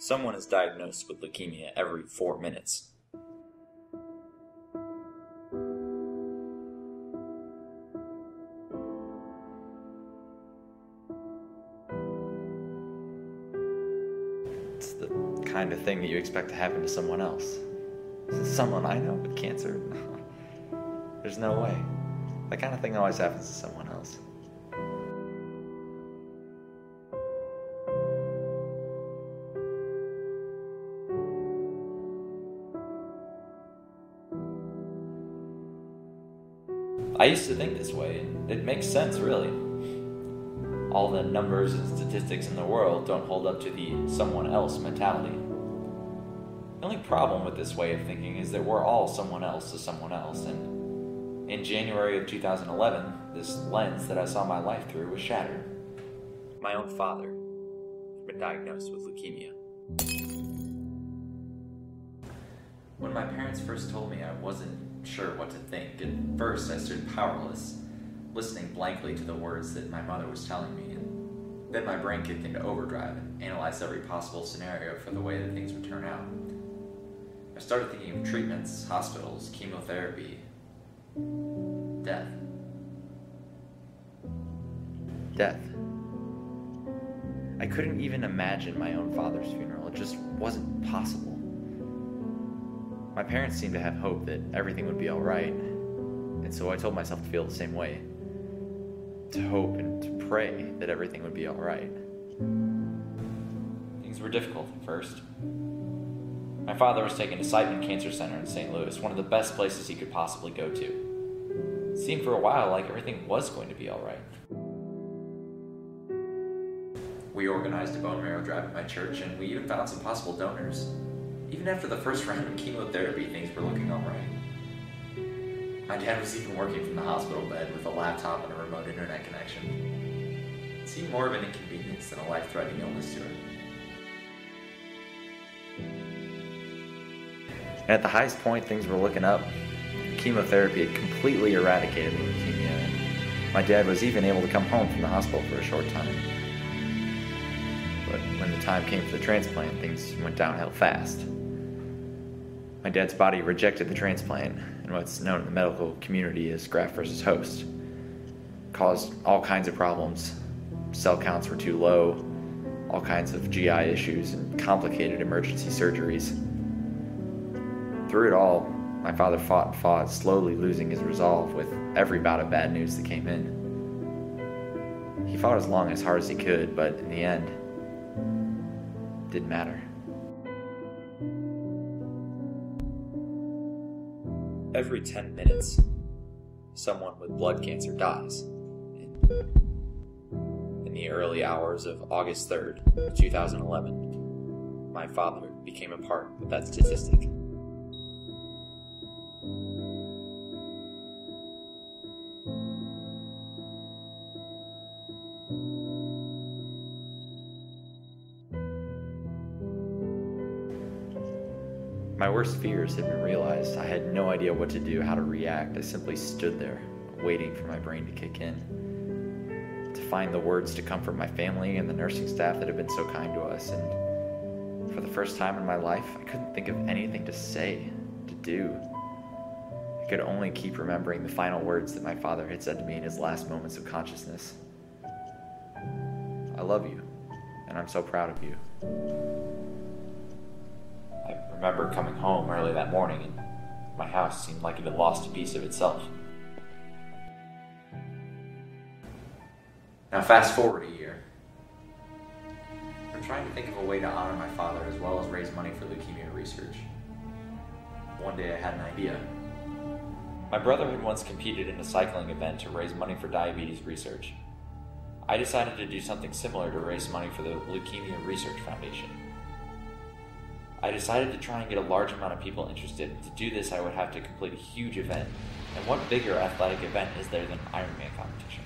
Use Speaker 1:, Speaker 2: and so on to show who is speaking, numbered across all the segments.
Speaker 1: Someone is diagnosed with leukemia every 4 minutes. It's the kind of thing that you expect to happen to someone else. Someone I know with cancer? There's no way. That kind of thing always happens to someone else. I used to think this way, and it makes sense, really. All the numbers and statistics in the world don't hold up to the someone else mentality. The only problem with this way of thinking is that we're all someone else to someone else, and in January of 2011, this lens that I saw my life through was shattered. My own father had been diagnosed with leukemia. When my parents first told me, I wasn't sure what to think. At first, I stood powerless, listening blankly to the words that my mother was telling me, and then my brain kicked into overdrive and analyzed every possible scenario for the way that things would turn out. I started thinking of treatments, hospitals, chemotherapy, death. Death. I couldn't even imagine my own father's funeral. It just wasn't possible. My parents seemed to have hope that everything would be alright, and so I told myself to feel the same way. To hope and to pray that everything would be alright. Things were difficult at first. My father was taken to Siteman Cancer Center in St. Louis, one of the best places he could possibly go to. It seemed for a while like everything was going to be alright. We organized a bone marrow drive at my church, and we even found some possible donors. Even after the first round of chemotherapy, things were looking alright. My dad was even working from the hospital bed with a laptop and a remote internet connection. It seemed more of an inconvenience than a life-threatening illness to her. And at the highest point, things were looking up. Chemotherapy had completely eradicated the leukemia, and my dad was even able to come home from the hospital for a short time. But when the time came for the transplant, things went downhill fast. My dad's body rejected the transplant, and what's known in the medical community as graft versus host. Caused all kinds of problems. Cell counts were too low, all kinds of GI issues, and complicated emergency surgeries. Through it all, my father fought, slowly losing his resolve with every bout of bad news that came in. He fought as long as hard as he could, but in the end, it didn't matter. Every 10 minutes, someone with blood cancer dies. In the early hours of August 3rd, 2011, my father became a part of that statistic. My worst fears had been realized. I had no idea what to do, how to react. I simply stood there, waiting for my brain to kick in, to find the words to comfort my family and the nursing staff that had been so kind to us. And for the first time in my life, I couldn't think of anything to say, to do. I could only keep remembering the final words that my father had said to me in his last moments of consciousness. I love you, and I'm so proud of you. I remember coming home early that morning, and my house seemed like it had lost a piece of itself. Now fast forward a year. We're trying to think of a way to honor my father as well as raise money for leukemia research. One day I had an idea. My brother had once competed in a cycling event to raise money for diabetes research. I decided to do something similar to raise money for the Leukemia Research Foundation. I decided to try and get a large amount of people interested. To do this, I would have to complete a huge event. And what bigger athletic event is there than Ironman competition?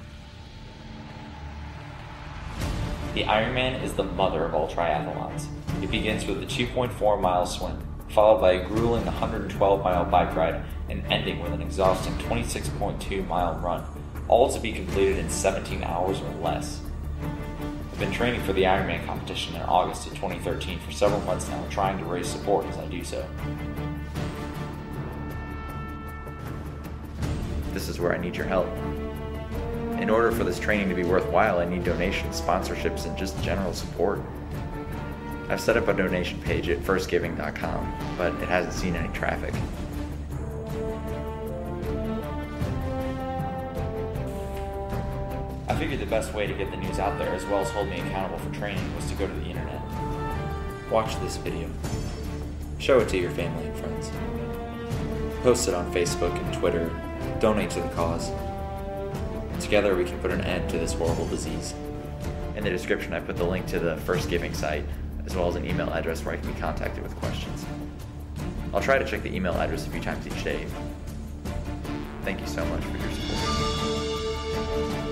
Speaker 1: The Ironman is the mother of all triathlons. It begins with a 2.4-mile swim, followed by a grueling 112-mile bike ride, and ending with an exhausting 26.2-mile run, all to be completed in 17 hours or less. I've been training for the Ironman competition in August of 2013 for several months now, trying to raise support as I do so. This is where I need your help. In order for this training to be worthwhile, I need donations, sponsorships, and just general support. I've set up a donation page at firstgiving.com, but it hasn't seen any traffic. I figured the best way to get the news out there, as well as hold me accountable for training, was to go to the internet. Watch this video. Show it to your family and friends. Post it on Facebook and Twitter. Donate to the cause. Together we can put an end to this horrible disease. In the description I put the link to the First Giving site, as well as an email address where I can be contacted with questions. I'll try to check the email address a few times each day. Thank you so much for your support.